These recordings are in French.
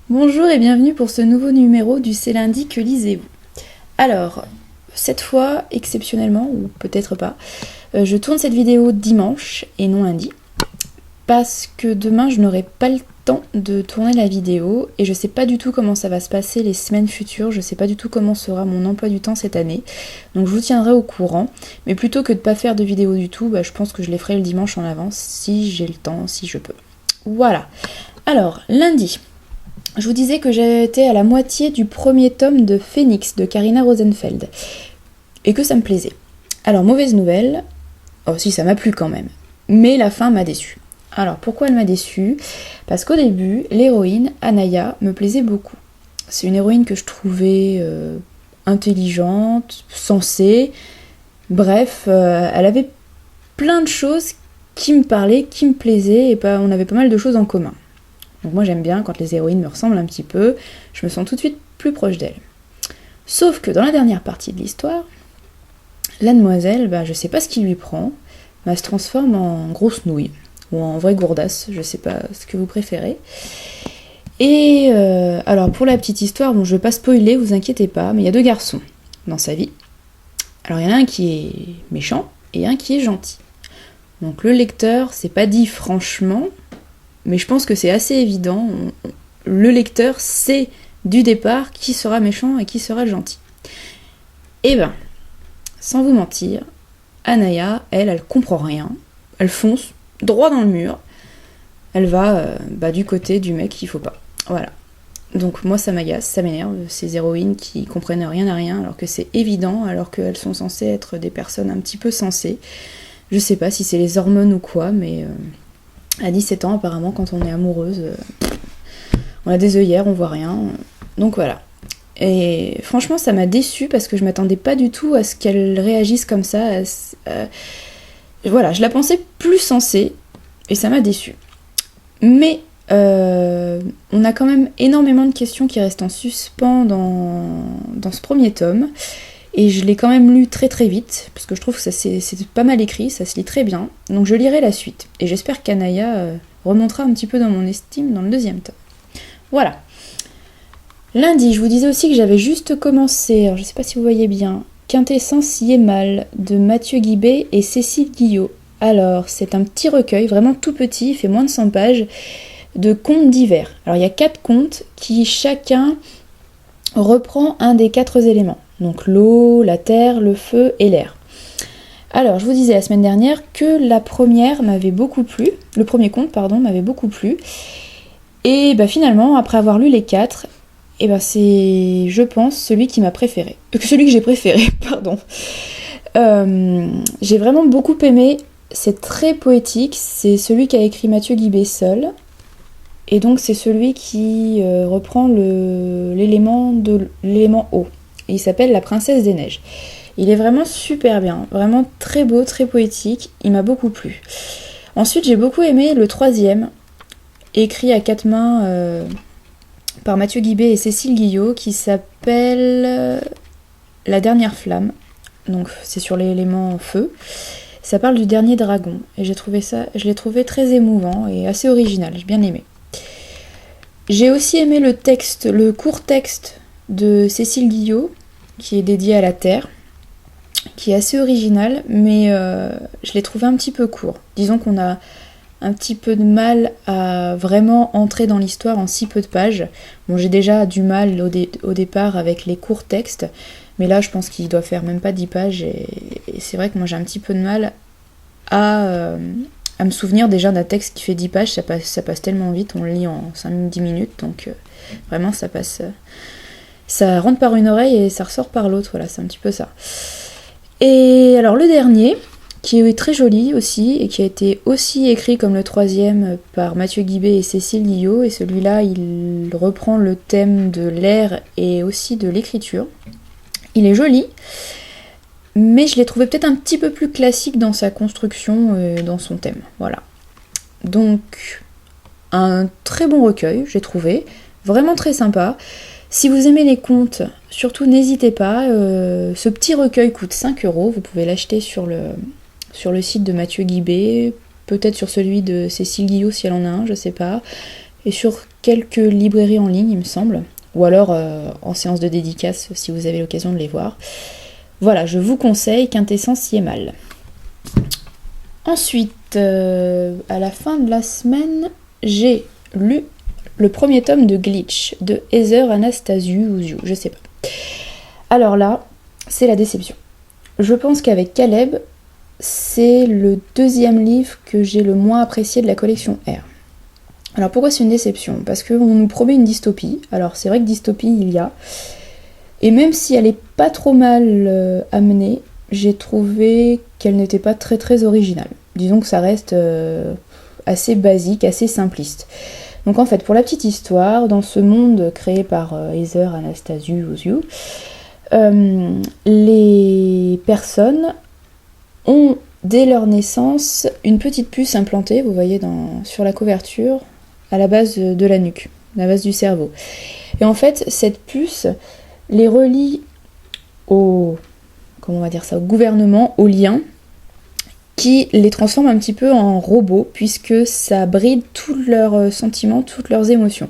Bonjour et bienvenue pour ce nouveau numéro du C'est lundi que lisez-vous. Alors, cette fois, exceptionnellement, ou peut-être pas, je tourne cette vidéo dimanche et non lundi, parce que demain je n'aurai pas le temps de tourner la vidéo et je sais pas du tout comment ça va se passer les semaines futures, je sais pas du tout comment sera mon emploi du temps cette année, donc je vous tiendrai au courant, mais plutôt que de pas faire de vidéo du tout, je pense que je les ferai le dimanche en avance si j'ai le temps, si je peux. Voilà. Alors, lundi. Je vous disais que j'étais à la moitié du premier tome de Phoenix de Karina Rosenfeld et que ça me plaisait. Alors, mauvaise nouvelle, oh si, ça m'a plu quand même, mais la fin m'a déçue. Alors, pourquoi elle m'a déçue? Parce qu'au début, l'héroïne, Anaya, me plaisait beaucoup. C'est une héroïne que je trouvais intelligente, sensée, bref, elle avait plein de choses qui me parlaient, qui me plaisaient, et on avait pas mal de choses en commun. Donc moi j'aime bien quand les héroïnes me ressemblent un petit peu, je me sens tout de suite plus proche d'elles. Sauf que dans la dernière partie de l'histoire, la demoiselle, je sais pas ce qui lui prend, elle se transforme en grosse nouille, ou en vraie gourdasse, je sais pas ce que vous préférez. Et alors pour la petite histoire, je vais pas spoiler, vous inquiétez pas, mais il y a deux garçons dans sa vie. Alors il y en a un qui est méchant et un qui est gentil. Donc le lecteur, c'est pas dit franchement, mais je pense que c'est assez évident. Le lecteur sait du départ qui sera méchant et qui sera gentil. Et sans vous mentir, Anaya, elle comprend rien. Elle fonce droit dans le mur. Elle va du côté du mec qu'il faut pas. Voilà. Donc moi ça m'agace, ça m'énerve, ces héroïnes qui comprennent rien à rien alors que c'est évident, alors qu'elles sont censées être des personnes un petit peu sensées. Je sais pas si c'est les hormones ou quoi, mais à 17 ans apparemment quand on est amoureuse, on a des œillères, on voit rien. Donc voilà. Et franchement ça m'a déçue parce que je m'attendais pas du tout à ce qu'elle réagisse comme ça. Voilà, je la pensais plus sensée et ça m'a déçue. Mais on a quand même énormément de questions qui restent en suspens dans ce premier tome. Et je l'ai quand même lu très très vite, parce que je trouve que c'est pas mal écrit, ça se lit très bien. Donc je lirai la suite. Et j'espère qu'Anaya remontera un petit peu dans mon estime dans le deuxième tome. Voilà. Lundi, je vous disais aussi que j'avais juste commencé, alors je sais pas si vous voyez bien, Quintessence y est mal, de Mathieu Guibé et Cécile Guillot. Alors, c'est un petit recueil, vraiment tout petit, il fait moins de 100 pages, de contes divers. Alors il y a 4 contes qui chacun reprend un des 4 éléments. Donc l'eau, la terre, le feu et l'air. Alors, je vous disais la semaine dernière que la première m'avait beaucoup plu, le premier conte, m'avait beaucoup plu. Et finalement, après avoir lu les 4, c'est, je pense, celui qui m'a préféré. Celui que j'ai préféré, pardon. J'ai vraiment beaucoup aimé, c'est très poétique, c'est celui qu'a écrit Mathieu Guibé seul. Et donc c'est celui qui reprend l'élément eau. Et il s'appelle La Princesse des Neiges. Il est vraiment super bien, vraiment très beau, très poétique, il m'a beaucoup plu. Ensuite j'ai beaucoup aimé le troisième, écrit à 4 mains par Mathieu Guibé et Cécile Guillot, qui s'appelle La Dernière Flamme. Donc c'est sur l'élément feu. Ça parle du dernier dragon. Et je l'ai trouvé très émouvant et assez original, j'ai bien aimé. J'ai aussi aimé le court texte de Cécile Guillot, qui est dédié à la Terre, qui est assez original, mais je l'ai trouvé un petit peu court. Disons qu'on a un petit peu de mal à vraiment entrer dans l'histoire en si peu de pages. Bon, j'ai déjà du mal au départ avec les courts textes, mais là je pense qu'il doit faire même pas 10 pages, et c'est vrai que moi j'ai un petit peu de mal à me souvenir déjà d'un texte qui fait 10 pages, ça passe tellement vite, on le lit en 5-10 minutes, donc vraiment ça passe... ça rentre par une oreille et ça ressort par l'autre, voilà, c'est un petit peu ça. Et alors le dernier, qui est très joli aussi, et qui a été aussi écrit comme le troisième par Mathieu Guibé et Cécile Guillot, et celui-là il reprend le thème de l'air et aussi de l'écriture. Il est joli, mais je l'ai trouvé peut-être un petit peu plus classique dans sa construction et dans son thème, voilà. Donc, un très bon recueil, j'ai trouvé, vraiment très sympa. Si vous aimez les contes, surtout n'hésitez pas, ce petit recueil coûte 5€, vous pouvez l'acheter sur le site de Mathieu Guibé, peut-être sur celui de Cécile Guillot si elle en a un, je sais pas. et sur quelques librairies en ligne, il me semble, ou alors en séance de dédicace si vous avez l'occasion de les voir. Voilà, je vous conseille Quintessence y est mal. Ensuite, à la fin de la semaine, j'ai lu le premier tome de Glitch, de Heather Anastasiou, je sais pas. Alors là, c'est la déception. Je pense qu'avec Caleb, c'est le deuxième livre que j'ai le moins apprécié de la collection R. Alors pourquoi c'est une déception? Parce qu'on nous promet une dystopie. Alors c'est vrai que dystopie il y a. Et même si elle est pas trop mal amenée, j'ai trouvé qu'elle n'était pas très très originale. Disons que ça reste assez basique, assez simpliste. Donc en fait, pour la petite histoire, dans ce monde créé par Heather Anastasiou, les personnes ont dès leur naissance une petite puce implantée, vous voyez sur la couverture, à la base de la nuque, à la base du cerveau. Et en fait, cette puce les relie au gouvernement, aux liens, qui les transforme un petit peu en robots, puisque ça bride tous leurs sentiments, toutes leurs émotions.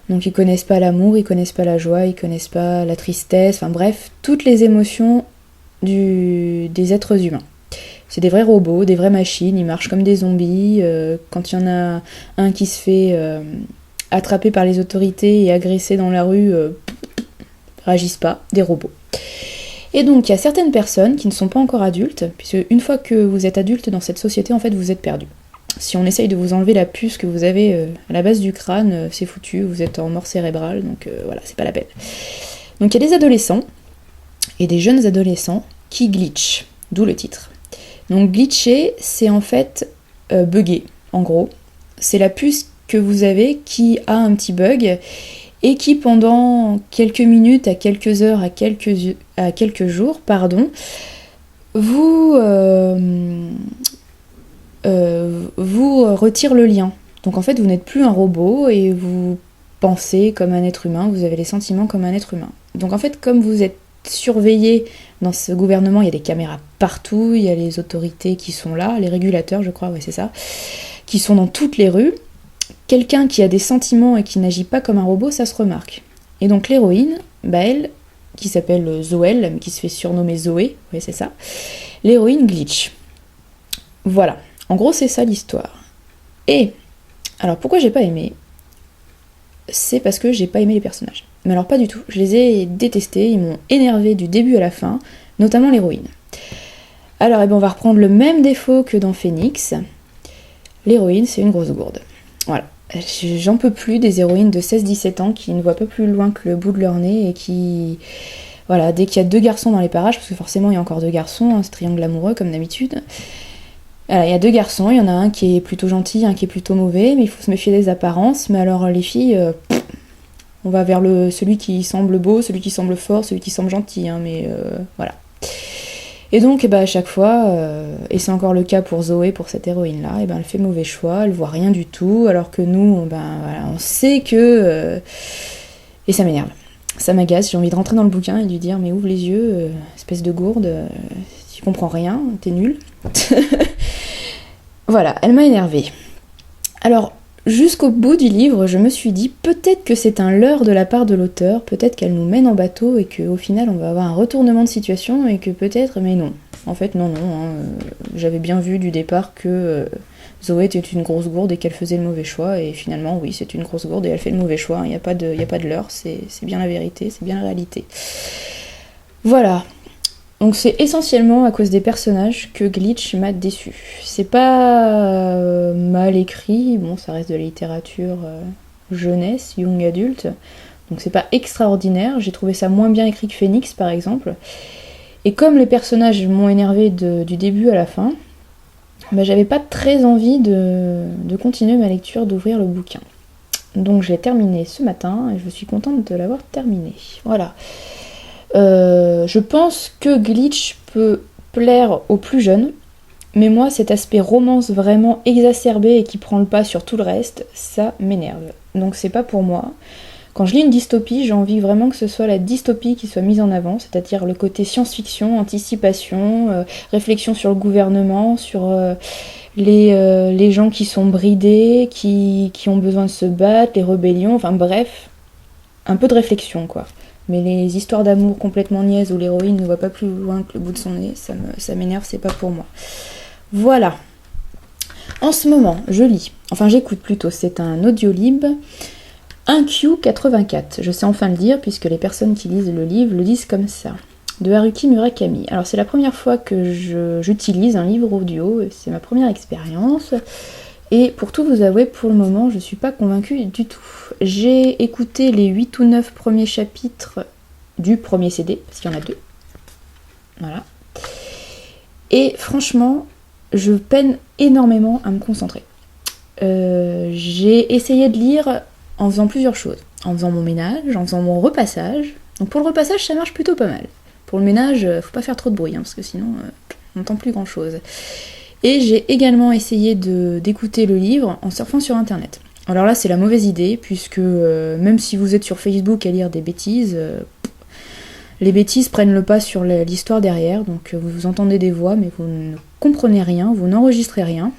Donc ils connaissent pas l'amour, ils connaissent pas la joie, ils connaissent pas la tristesse, enfin bref, toutes les émotions des êtres humains. C'est des vrais robots, des vraies machines, ils marchent comme des zombies. Quand il y en a un qui se fait attraper par les autorités et agresser dans la rue, réagissent pas, des robots. Et donc il y a certaines personnes qui ne sont pas encore adultes, puisque une fois que vous êtes adulte dans cette société, en fait vous êtes perdu. Si on essaye de vous enlever la puce que vous avez à la base du crâne, c'est foutu, vous êtes en mort cérébrale, donc voilà, c'est pas la peine. Donc il y a des adolescents, et des jeunes adolescents, qui glitchent, d'où le titre. Donc glitcher, c'est en fait bugger, en gros. C'est la puce que vous avez qui a un petit bug, et qui pendant quelques minutes, à quelques heures, à quelques jours, vous retire le lien. Donc en fait, vous n'êtes plus un robot et vous pensez comme un être humain, vous avez les sentiments comme un être humain. Donc en fait, comme vous êtes surveillé dans ce gouvernement, il y a des caméras partout, il y a les autorités qui sont là, les régulateurs, je crois, ouais c'est ça, qui sont dans toutes les rues. Quelqu'un qui a des sentiments et qui n'agit pas comme un robot, ça se remarque. Et donc l'héroïne, elle, qui s'appelle Zoël, mais qui se fait surnommer Zoé, oui c'est ça, l'héroïne glitch. Voilà, en gros c'est ça l'histoire. Et, alors pourquoi j'ai pas aimé? C'est parce que j'ai pas aimé les personnages. Mais alors pas du tout, je les ai détestés, ils m'ont énervé du début à la fin, notamment l'héroïne. Alors on va reprendre le même défaut que dans Phoenix. L'héroïne, c'est une grosse gourde. Voilà. J'en peux plus des héroïnes de 16-17 ans qui ne voient pas plus loin que le bout de leur nez et qui... Voilà, dès qu'il y a deux garçons dans les parages, parce que forcément il y a encore deux garçons, ce triangle amoureux comme d'habitude. Alors, il y a deux garçons, il y en a un qui est plutôt gentil, un qui est plutôt mauvais, mais il faut se méfier des apparences. Mais alors les filles, on va vers celui qui semble beau, celui qui semble fort, celui qui semble gentil, mais voilà. Et donc, à chaque fois, et c'est encore le cas pour Zoé, pour cette héroïne-là, elle fait mauvais choix, elle voit rien du tout, alors que nous, on sait que... et ça m'énerve, ça m'agace, j'ai envie de rentrer dans le bouquin et de lui dire « Mais ouvre les yeux, espèce de gourde, tu comprends rien, t'es nul. » Voilà, elle m'a énervée. Alors, jusqu'au bout du livre, je me suis dit peut-être que c'est un leurre de la part de l'auteur, peut-être qu'elle nous mène en bateau et qu'au final on va avoir un retournement de situation et que peut-être, mais non. En fait, non, j'avais bien vu du départ que Zoé était une grosse gourde et qu'elle faisait le mauvais choix, et finalement, oui, c'est une grosse gourde et elle fait le mauvais choix, il n'y a pas de leurre, c'est bien la vérité, c'est bien la réalité. Voilà. Donc c'est essentiellement à cause des personnages que Glitch m'a déçu. C'est pas mal écrit, bon ça reste de la littérature jeunesse, young adulte, donc c'est pas extraordinaire, j'ai trouvé ça moins bien écrit que Phoenix par exemple. Et comme les personnages m'ont énervé du début à la fin, j'avais pas très envie de continuer ma lecture, d'ouvrir le bouquin. Donc j'ai terminé ce matin et je suis contente de l'avoir terminé. Voilà. Je pense que Glitch peut plaire aux plus jeunes, mais moi cet aspect romance vraiment exacerbé et qui prend le pas sur tout le reste, ça m'énerve. Donc c'est pas pour moi. Quand je lis une dystopie, j'ai envie vraiment que ce soit la dystopie qui soit mise en avant, c'est-à-dire le côté science-fiction, anticipation, réflexion sur le gouvernement, sur les gens qui sont bridés, qui ont besoin de se battre, les rébellions, enfin bref, un peu de réflexion quoi. Mais les histoires d'amour complètement niaises où l'héroïne ne voit pas plus loin que le bout de son nez, ça m'énerve, c'est pas pour moi. Voilà. En ce moment, je lis, enfin j'écoute plutôt, c'est un audiolib, 1Q84, je sais enfin le dire puisque les personnes qui lisent le livre le disent comme ça, de Haruki Murakami. Alors c'est la première fois que j'utilise un livre audio, c'est ma première expérience, et pour tout vous avouer, pour le moment, je suis pas convaincue du tout. J'ai écouté les 8 ou 9 premiers chapitres du premier CD, parce qu'il y en a 2, voilà, et franchement, je peine énormément à me concentrer. J'ai essayé de lire en faisant plusieurs choses. En faisant mon ménage, en faisant mon repassage. Donc pour le repassage, ça marche plutôt pas mal. Pour le ménage, faut pas faire trop de bruit, parce que sinon, on n'entend plus grand chose. Et j'ai également essayé d'écouter le livre en surfant sur internet. Alors là, c'est la mauvaise idée, puisque même si vous êtes sur Facebook à lire des bêtises, les bêtises prennent le pas sur l'histoire derrière, donc vous entendez des voix, mais vous ne comprenez rien, vous n'enregistrez rien.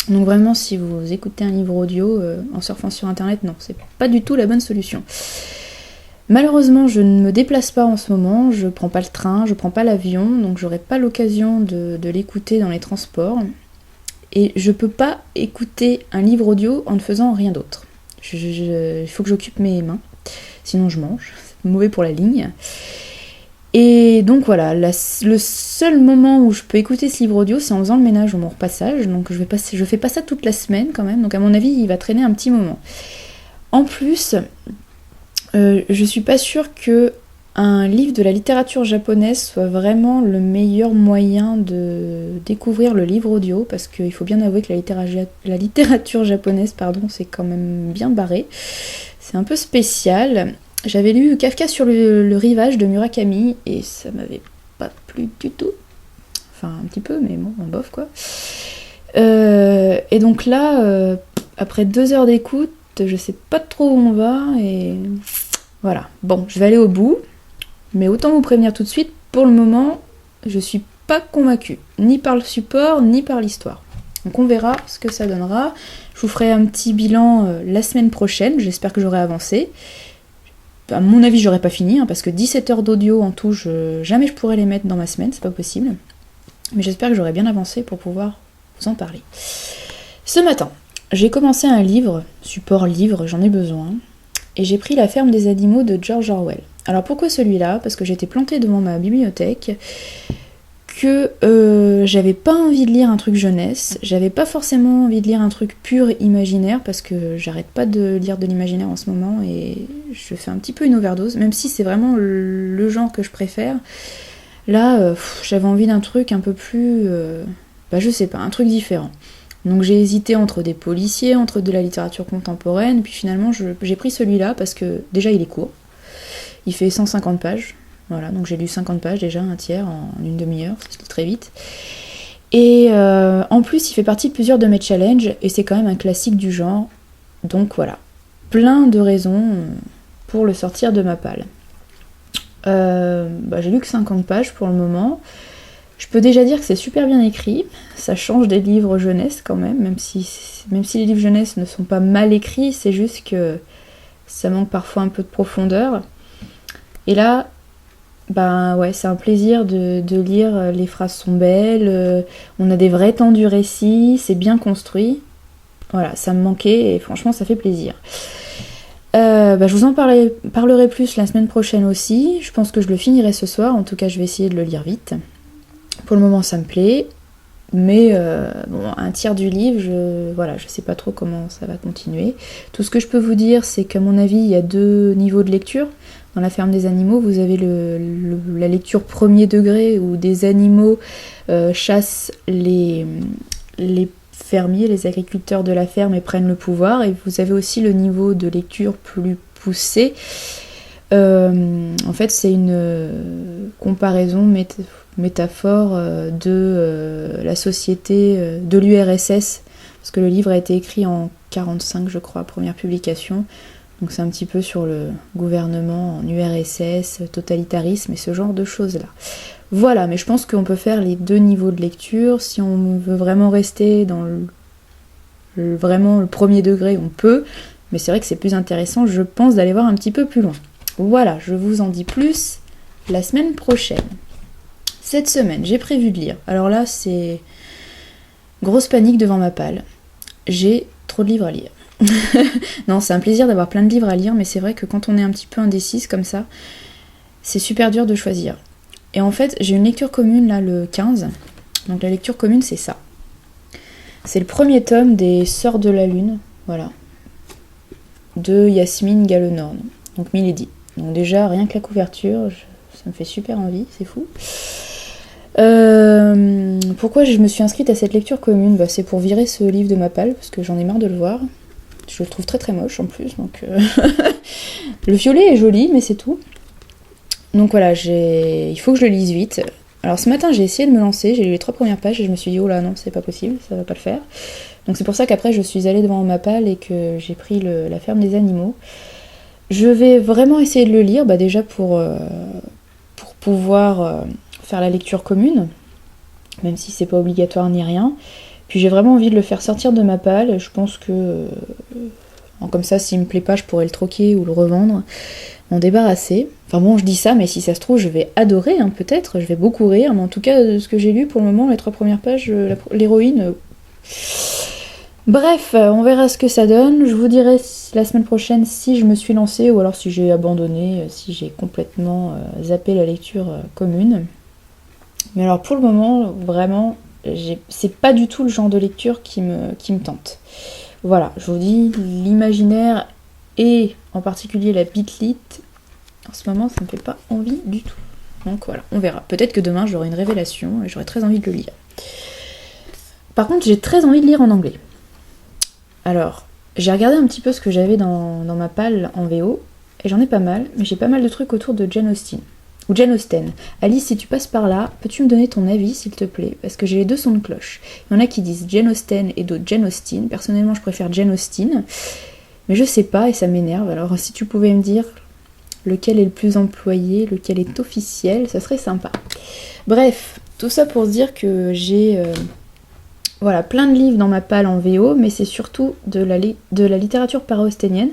Donc vraiment, si vous écoutez un livre audio en surfant sur internet, non, c'est pas du tout la bonne solution. Malheureusement, je ne me déplace pas en ce moment, je prends pas le train, je prends pas l'avion, donc j'aurai pas l'occasion de l'écouter dans les transports. Et je peux pas écouter un livre audio en ne faisant rien d'autre. Il faut que j'occupe mes mains, sinon je mange, c'est mauvais pour la ligne. Et donc voilà, le seul moment où je peux écouter ce livre audio, c'est en faisant le ménage ou mon repassage, donc je fais pas ça toute la semaine quand même, donc à mon avis il va traîner un petit moment. En plus, je suis pas sûre que un livre de la littérature japonaise soit vraiment le meilleur moyen de découvrir le livre audio, parce qu'il faut bien avouer que la littérature japonaise, c'est quand même bien barré, c'est un peu spécial. J'avais lu Kafka sur le rivage de Murakami et ça m'avait pas plu du tout. Enfin, un petit peu, mais bon, en bof quoi. Et donc là, après 2 heures d'écoute, je sais pas trop où on va et voilà. Bon, je vais aller au bout, mais autant vous prévenir tout de suite, pour le moment, je suis pas convaincue, ni par le support, ni par l'histoire. Donc on verra ce que ça donnera. Je vous ferai un petit bilan la semaine prochaine, j'espère que j'aurai avancé. À mon avis, j'aurais pas fini, parce que 17 heures d'audio en tout, jamais je pourrais les mettre dans ma semaine, c'est pas possible. Mais j'espère que j'aurai bien avancé pour pouvoir vous en parler. Ce matin, j'ai commencé un livre, support livre, j'en ai besoin, et j'ai pris La ferme des animaux de George Orwell. Alors pourquoi celui-là ? Parce que j'étais plantée devant ma bibliothèque, que j'avais pas envie de lire un truc jeunesse, j'avais pas forcément envie de lire un truc pur imaginaire, parce que j'arrête pas de lire de l'imaginaire en ce moment et je fais un petit peu une overdose, même si c'est vraiment le genre que je préfère. Là, j'avais envie d'un truc un peu plus, je sais pas, un truc différent. Donc j'ai hésité entre des policiers, entre de la littérature contemporaine, et puis finalement j'ai pris celui-là parce que déjà il est court, il fait 150 pages. Voilà, donc j'ai lu 50 pages déjà, un tiers en une demi-heure, c'est très vite. Et en plus, il fait partie de plusieurs de mes challenges, et c'est quand même un classique du genre. Donc voilà, plein de raisons pour le sortir de ma palle. J'ai lu que 50 pages pour le moment. Je peux déjà dire que c'est super bien écrit, ça change des livres jeunesse quand même, même si les livres jeunesse ne sont pas mal écrits, c'est juste que ça manque parfois un peu de profondeur. Et là, c'est un plaisir de lire, les phrases sont belles, on a des vrais temps du récit, c'est bien construit. Voilà, ça me manquait et franchement ça fait plaisir. Je vous en parlerai plus la semaine prochaine aussi, je pense que je le finirai ce soir, en tout cas je vais essayer de le lire vite. Pour le moment ça me plaît, mais un tiers du livre, je sais pas trop comment ça va continuer. Tout ce que je peux vous dire, c'est qu'à mon avis il y a 2 niveaux de lecture. Dans La ferme des animaux, vous avez la lecture premier degré où des animaux chassent les fermiers, les agriculteurs de la ferme et prennent le pouvoir. Et vous avez aussi le niveau de lecture plus poussé. En fait, c'est une comparaison, métaphore de la société de l'URSS, parce que le livre a été écrit en 1945, je crois, première publication. Donc c'est un petit peu sur le gouvernement en URSS, totalitarisme et ce genre de choses-là. Voilà, mais je pense qu'on peut faire les 2 niveaux de lecture. Si on veut vraiment rester dans vraiment le premier degré, on peut. Mais c'est vrai que c'est plus intéressant, je pense, d'aller voir un petit peu plus loin. Voilà, je vous en dis plus la semaine prochaine. Cette semaine, j'ai prévu de lire. Alors là, c'est grosse panique devant ma palle. J'ai trop de livres à lire. Non, c'est un plaisir d'avoir plein de livres à lire, mais c'est vrai que quand on est un petit peu indécise comme ça, c'est super dur de choisir. Et en fait, j'ai une lecture commune là le 15. Donc la lecture commune, c'est ça. C'est le premier tome des Sœurs de la Lune, voilà, de Yasmine Galenorn, donc Milady. Donc déjà, rien que la couverture, ça me fait super envie, c'est fou. Pourquoi je me suis inscrite à cette lecture commune ? C'est pour virer ce livre de ma palle, parce que j'en ai marre de le voir. Je le trouve très très moche en plus, donc... Le violet est joli, mais c'est tout. Donc voilà, il faut que je le lise vite. Alors ce matin, j'ai essayé de me lancer, j'ai lu les 3 premières pages et je me suis dit, oh là non, c'est pas possible, ça va pas le faire. Donc c'est pour ça qu'après, je suis allée devant ma palle et que j'ai pris la ferme des animaux. Je vais vraiment essayer de le lire, déjà pour pouvoir faire la lecture commune, même si c'est pas obligatoire ni rien. Puis j'ai vraiment envie de le faire sortir de ma palle, je pense que comme ça, s'il me plaît pas, je pourrais le troquer ou le revendre, m'en débarrasser. Enfin bon, je dis ça, mais si ça se trouve, je vais adorer, peut-être, je vais beaucoup rire, mais en tout cas, de ce que j'ai lu pour le moment, les 3 premières pages, l'héroïne... Bref, on verra ce que ça donne. Je vous dirai la semaine prochaine si je me suis lancée ou alors si j'ai abandonné, si j'ai complètement zappé la lecture commune. Mais alors pour le moment, vraiment, c'est pas du tout le genre de lecture qui me tente. Voilà, je vous dis, l'imaginaire et en particulier la bitlit, en ce moment, ça me fait pas envie du tout. Donc voilà, on verra. Peut-être que demain, j'aurai une révélation et j'aurai très envie de le lire. Par contre, j'ai très envie de lire en anglais. Alors, j'ai regardé un petit peu ce que j'avais dans ma palle en VO, et j'en ai pas mal, mais j'ai pas mal de trucs autour de Jane Austen. Ou Jane Austen. Alice, si tu passes par là, peux-tu me donner ton avis, s'il te plaît ? Parce que j'ai les 2 sons de cloche. Il y en a qui disent Jane Austen et d'autres Jane Austen. Personnellement, je préfère Jane Austen. Mais je sais pas, et ça m'énerve. Alors, si tu pouvais me dire lequel est le plus employé, lequel est officiel, ça serait sympa. Bref, tout ça pour se dire que j'ai... Voilà, plein de livres dans ma palle en VO, mais c'est surtout de la littérature para-austenienne.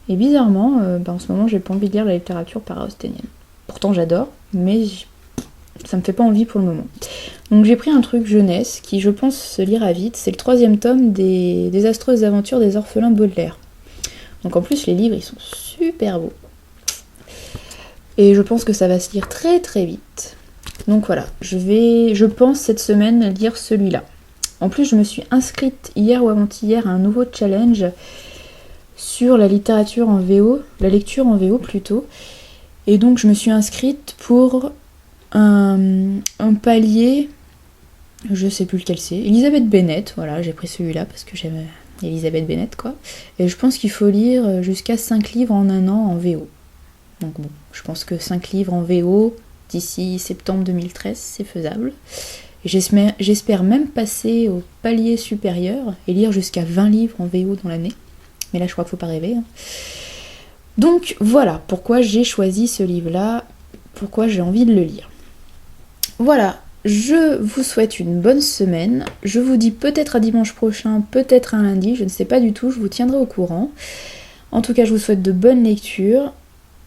Et bizarrement, en ce moment, j'ai pas envie de lire la littérature para-austenienne. Pourtant, j'adore, mais ça me fait pas envie pour le moment. Donc j'ai pris un truc jeunesse qui, je pense, se lira vite. C'est le 3e tome des désastreuses aventures des orphelins Baudelaire. Donc en plus, les livres, ils sont super beaux. Et je pense que ça va se lire très très vite. Donc voilà, je pense, cette semaine, lire celui-là. En plus, je me suis inscrite hier ou avant-hier à un nouveau challenge sur la littérature en VO, la lecture en VO plutôt. Et donc, je me suis inscrite pour un palier, je sais plus lequel c'est, Elisabeth Bennet, voilà, j'ai pris celui-là parce que j'aime Elisabeth Bennet, quoi. Et je pense qu'il faut lire jusqu'à 5 livres en un an en VO. Donc bon, je pense que 5 livres en VO d'ici septembre 2013, c'est faisable. J'espère même passer au palier supérieur et lire jusqu'à 20 livres en VO dans l'année. Mais là, je crois qu'il ne faut pas rêver. Donc voilà pourquoi j'ai choisi ce livre-là, pourquoi j'ai envie de le lire. Voilà, je vous souhaite une bonne semaine. Je vous dis peut-être à dimanche prochain, peut-être à lundi, je ne sais pas du tout, je vous tiendrai au courant. En tout cas, je vous souhaite de bonnes lectures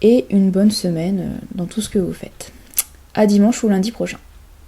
et une bonne semaine dans tout ce que vous faites. À dimanche ou lundi prochain.